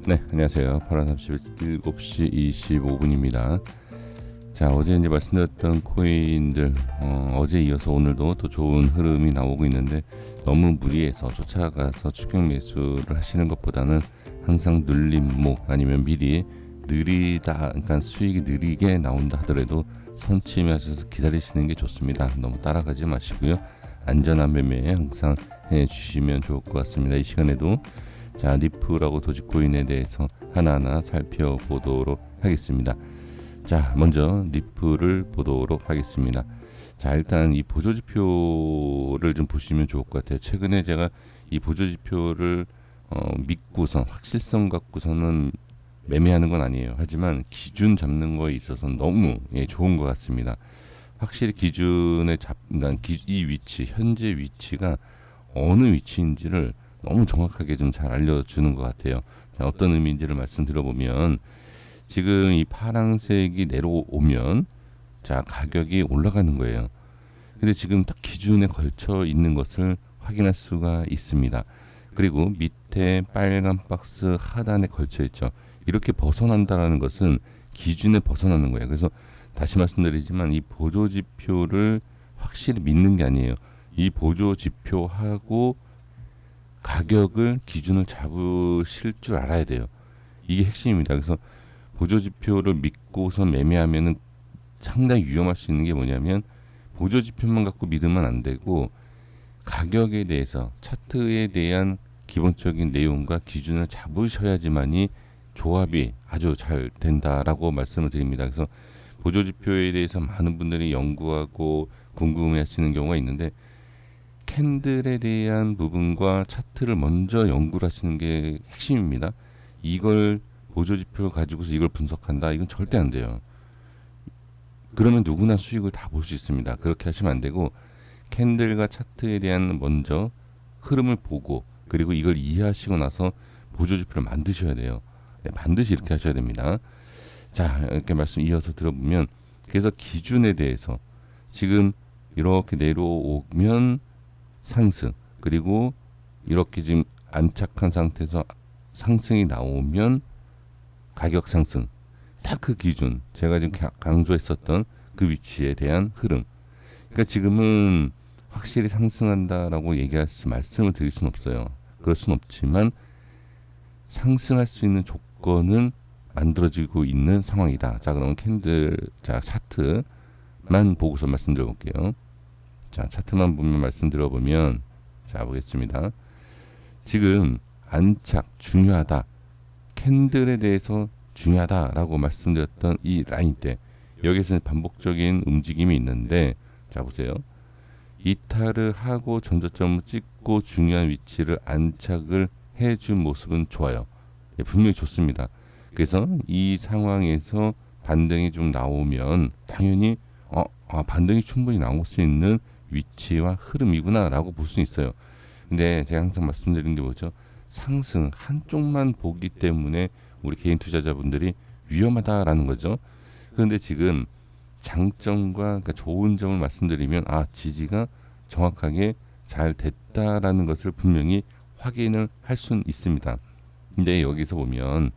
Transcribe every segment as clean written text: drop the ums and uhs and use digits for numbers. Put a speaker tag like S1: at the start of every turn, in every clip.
S1: 네, 안녕하세요. 8월 30일 7시 25분입니다. 자, 어제 이제 말씀드렸던 코인들, 어제 이어서 오늘도 또 좋은 흐름이 나오고 있는데, 너무 무리해서 쫓아가서 추격 매수를 하시는 것보다는 항상 눌림목 아니면 미리 느리다, 그러니까 수익이 느리게 나온다 하더라도 선취하셔서 기다리시는 게 좋습니다. 너무 따라가지 마시고요. 안전한 매매 항상 해주시면 좋을 것 같습니다. 이 시간에도 자, 리프라고 도지코인에 대해서 하나하나 살펴보도록 하겠습니다. 자, 먼저 리프를 보도록 하겠습니다. 자, 일단 이 보조지표를 좀 보시면 좋을 것 같아요. 최근에 제가 이 보조지표를 믿고선 확실성 갖고서는 매매하는 건 아니에요. 하지만 기준 잡는 거에 있어서는 너무 좋은 것 같습니다. 확실히 기준에 그러니까 이 위치, 현재 위치가 어느 위치인지를 너무 정확하게 좀 잘 알려주는 것 같아요. 자, 어떤 의미인지를 말씀드려보면 지금 이 파란색이 내려오면 자, 가격이 올라가는 거예요. 근데 지금 딱 기준에 걸쳐 있는 것을 확인할 수가 있습니다. 그리고 밑에 빨간 박스 하단에 걸쳐 있죠. 이렇게 벗어난다라는 것은 기준에 벗어나는 거예요. 그래서 다시 말씀드리지만 이 보조지표를 확실히 믿는 게 아니에요. 이 보조지표하고 가격을 기준을 잡으실 줄 알아야 돼요. 이게 핵심입니다. 그래서 보조지표를 믿고서 매매하면은 상당히 위험할 수 있는 게 뭐냐면 보조지표만 갖고 믿으면 안 되고 가격에 대해서 차트에 대한 기본적인 내용과 기준을 잡으셔야지만이 조합이 아주 잘 된다라고 말씀을 드립니다. 그래서 보조지표에 대해서 많은 분들이 연구하고 궁금해 하시는 경우가 있는데 캔들에 대한 부분과 차트를 먼저 연구를 하시는 게 핵심입니다. 이걸 보조지표를 가지고서 이걸 분석한다. 이건 절대 안 돼요. 그러면 누구나 수익을 다 볼 수 있습니다. 그렇게 하시면 안 되고 캔들과 차트에 대한 먼저 흐름을 보고 그리고 이걸 이해하시고 나서 보조지표를 만드셔야 돼요. 네, 반드시 이렇게 하셔야 됩니다. 자, 이렇게 말씀 이어서 들어보면 그래서 기준에 대해서 지금 이렇게 내려오면 상승 그리고 이렇게 지금 안착한 상태에서 상승이 나오면 가격 상승 딱 그 기준 제가 지금 강조했었던 그 위치에 대한 흐름. 그러니까 지금은 확실히 상승한다라고 말씀을 드릴 수는 없어요. 그럴 수는 없지만 상승할 수 있는 조건은 만들어지고 있는 상황이다. 자, 그러면 캔들 자 차트만 보고서 말씀드려 볼게요. 자, 차트만 보면 말씀드려보면 자, 보겠습니다. 지금 안착 중요하다. 캔들에 대해서 중요하다라고 말씀드렸던 이 라인 때 여기서 반복적인 움직임이 있는데 자, 보세요. 이탈을 하고 전저점을 찍고 중요한 위치를 안착을 해준 모습은 좋아요. 예, 분명히 좋습니다. 그래서 이 상황에서 반등이 좀 나오면 당연히 반등이 충분히 나올 수 있는 위치와 흐름이구나라고 볼 수 있어요. 근데 제가 항상 말씀드리는 게 뭐죠? 상승 한쪽만 보기 때문에 우리 개인 투자자분들이 위험하다라는 거죠. 그런데 지금 장점과 그러니까 좋은 점을 말씀드리면 지지가 정확하게 잘 됐다라는 것을 분명히 확인을 할 수는 있습니다. 근데 여기서 보면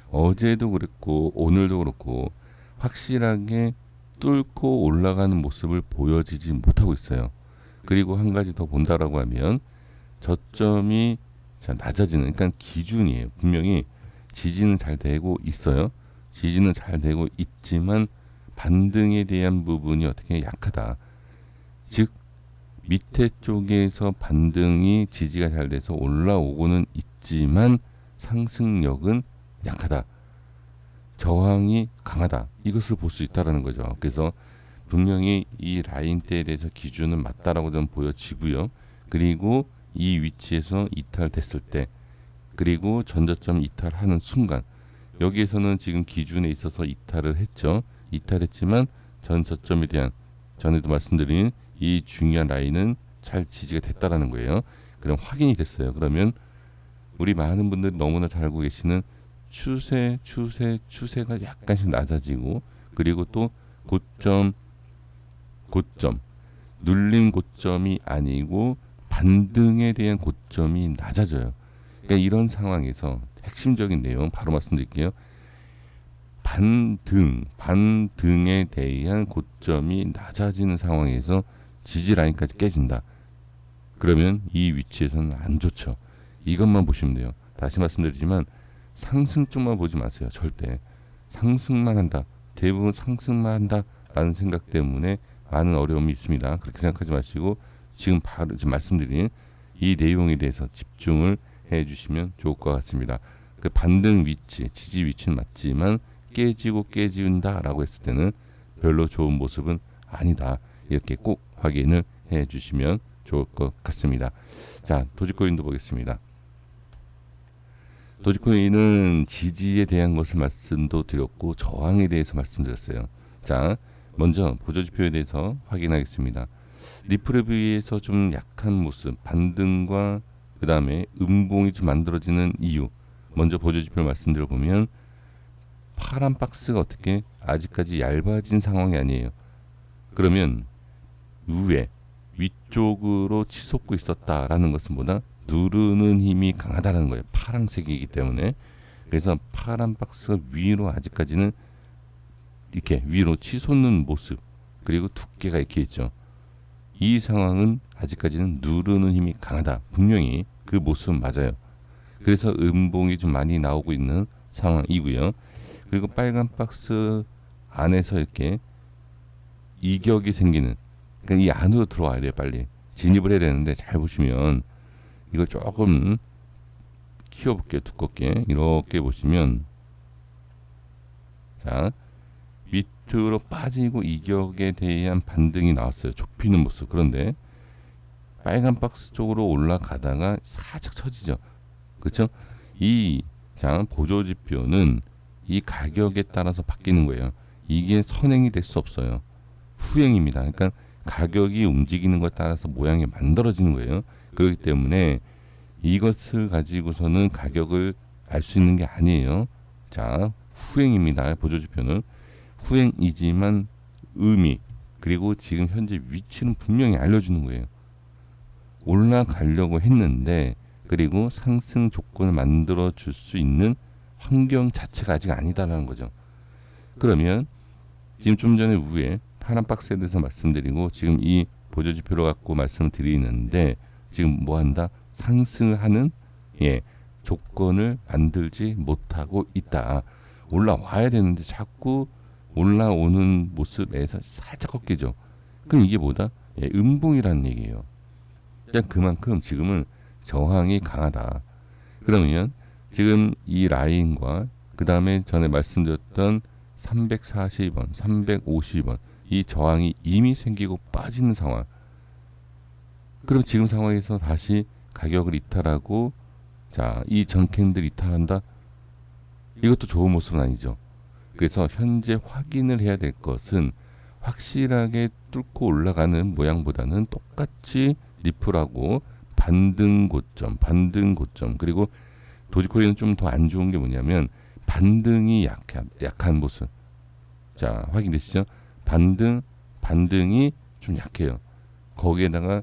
S1: 어제도 그랬고 오늘도 그렇고 확실하게 뚫고 올라가는 모습을 보여지지 못하고 있어요. 그리고 한 가지 더 본다라고 하면 저점이 낮아지는 그러니까 기준이에요. 분명히 지지는 잘 되고 있어요. 지지는 잘 되고 있지만 반등에 대한 부분이 어떻게 약하다. 즉 밑에 쪽에서 반등이 지지가 잘 돼서 올라오고는 있지만 상승력은 약하다. 저항이 강하다. 이것을 볼 수 있다라는 거죠. 그래서 분명히 이 라인대에 대해서 기준은 맞다라고 좀 보여지고요. 그리고 이 위치에서 이탈됐을 때 그리고 전저점 이탈하는 순간 여기에서는 지금 기준에 있어서 이탈을 했죠. 이탈했지만 전 저점에 대한 전에도 말씀드린 이 중요한 라인은 잘 지지가 됐다라는 거예요. 그럼 확인이 됐어요. 그러면 우리 많은 분들이 너무나 잘 알고 계시는 추세가 약간씩 낮아지고 그리고 또 고점 눌린 고점이 아니고 반등에 대한 고점이 낮아져요. 그러니까 그러니까 이런 상황에서 핵심적인 내용 바로 말씀드릴게요. 반등에 대한 고점이 낮아지는 상황에서 지지 라인까지 깨진다. 그러면 이 위치에서는 안 좋죠. 이것만 보시면 돼요. 다시 말씀드리지만 상승 쪽만 보지 마세요. 절대. 상승만 한다. 대부분 상승만 한다. 라는 생각 때문에 많은 어려움이 있습니다. 그렇게 생각하지 마시고 지금 바로 지금 말씀드린 이 내용에 대해서 집중을 해 주시면 좋을 것 같습니다. 그 반등 위치, 지지 위치는 맞지만 깨진다 라고 했을 때는 별로 좋은 모습은 아니다. 이렇게 꼭 확인을 해 주시면 좋을 것 같습니다. 자, 도지코인도 보겠습니다. 도지코인은 지지에 대한 것을 말씀도 드렸고 저항에 대해서 말씀드렸어요. 자, 먼저 보조지표에 대해서 확인하겠습니다. 리플에 비해서 좀 약한 모습, 반등과 그 다음에 음봉이 좀 만들어지는 이유. 먼저 보조지표를 말씀드려보면 파란 박스가 어떻게 아직까지 얇아진 상황이 아니에요. 그러면 위쪽으로 치솟고 있었다라는 것은 뭐다? 누르는 힘이 강하다는 거예요. 파란색이기 때문에. 그래서 파란 박스가 위로 아직까지는 이렇게 위로 치솟는 모습, 그리고 두께가 이렇게 있죠. 이 상황은 아직까지는 누르는 힘이 강하다. 분명히 그 모습은 맞아요. 그래서 음봉이 좀 많이 나오고 있는 상황이고요. 그리고 빨간 박스 안에서 이렇게 이격이 생기는, 그러니까 이 안으로 들어와야 돼요. 빨리 진입을 해야 되는데, 잘 보시면 이걸 조금 키워볼게요. 두껍게 이렇게 보시면, 자, 밑으로 빠지고 이격에 대한 반등이 나왔어요. 좁히는 모습. 그런데 빨간 박스 쪽으로 올라가다가 살짝 처지죠. 그렇죠? 자, 보조지표는 이 가격에 따라서 바뀌는 거예요. 이게 선행이 될 수 없어요. 후행입니다. 그러니까 가격이 움직이는 것에 따라서 모양이 만들어지는 거예요. 그렇기 때문에 이것을 가지고서는 가격을 알 수 있는 게 아니에요. 자, 후행입니다. 보조지표는 후행이지만 의미, 그리고 지금 현재 위치는 분명히 알려주는 거예요. 올라가려고 했는데, 그리고 상승 조건을 만들어 줄 수 있는 환경 자체가 아직 아니다라는 거죠. 그러면 지금 좀 전에 위에 파란 박스에 대해서 말씀드리고 지금 이 보조지표로 갖고 말씀을 드리는데, 지금 뭐 한다? 상승을 하는 조건을 만들지 못하고 있다. 올라와야 되는데 자꾸 올라오는 모습에서 살짝 꺾이죠. 그럼 이게 뭐다? 음봉이라는 얘기예요. 그냥 그만큼 지금은 저항이 강하다. 그러면 지금 이 라인과 그 다음에 전에 말씀드렸던 340원, 350원 이 저항이 이미 생기고 빠지는 상황. 그럼 지금 상황에서 다시 가격을 이탈하고, 자, 이 전캔들 이탈한다? 이것도 좋은 모습은 아니죠. 그래서 현재 확인을 해야 될 것은 확실하게 뚫고 올라가는 모양보다는 똑같이 리플하고 반등 고점, 그리고 도지코인은 좀 더 안 좋은 게 뭐냐면 반등이 약한 모습. 자, 확인되시죠? 반등이 좀 약해요. 거기에다가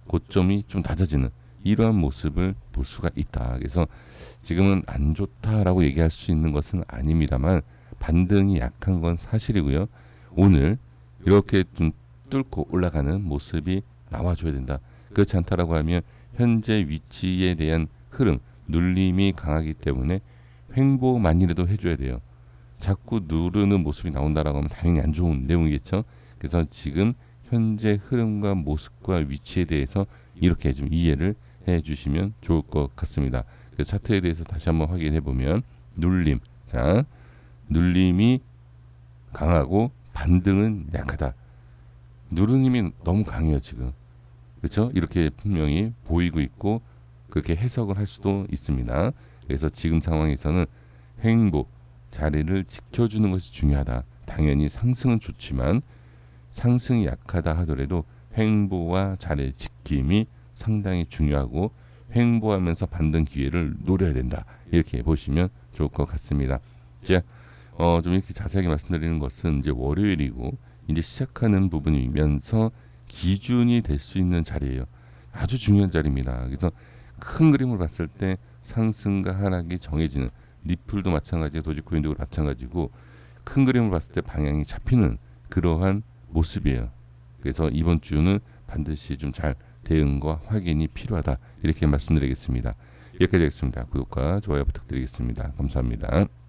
S1: 고점이 좀 낮아지는 이러한 모습을 볼 수가 있다. 그래서 지금은 안 좋다라고 얘기할 수 있는 것은 아닙니다만 반등이 약한 건 사실이고요. 오늘 이렇게 좀 뚫고 올라가는 모습이 나와줘야 된다. 그렇지 않다라고 하면 현재 위치에 대한 흐름, 눌림이 강하기 때문에 횡보만이라도 해줘야 돼요. 자꾸 누르는 모습이 나온다라고 하면 당연히 안 좋은 내용이겠죠. 그래서 지금 현재 흐름과 모습과 위치에 대해서 이렇게 좀 이해를 해주시면 좋을 것 같습니다. 그 차트에 대해서 다시 한번 확인해 보면 눌림, 자, 눌림이 강하고 반등은 약하다. 누르는 힘이 너무 강해요 지금. 그렇죠? 이렇게 분명히 보이고 있고 그렇게 해석을 할 수도 있습니다. 그래서 지금 상황에서는 횡보 자리를 지켜주는 것이 중요하다. 당연히 상승은 좋지만 상승이 약하다 하더라도 횡보와 자리 지킴이 상당히 중요하고 횡보하면서 반등 기회를 노려야 된다. 이렇게 보시면 좋을 것 같습니다. 자, 좀 이렇게 자세하게 말씀드리는 것은 이제 월요일이고 이제 시작하는 부분이면서 기준이 될 수 있는 자리예요. 아주 중요한 자리입니다. 그래서 큰 그림을 봤을 때 상승과 하락이 정해지는, 리플도 마찬가지고 도지코인도 마찬가지고 큰 그림을 봤을 때 방향이 잡히는 그러한 모습이에요. 그래서 이번 주는 반드시 좀 잘 대응과 확인이 필요하다, 이렇게 말씀드리겠습니다. 여기까지 하겠습니다. 구독과 좋아요 부탁드리겠습니다. 감사합니다.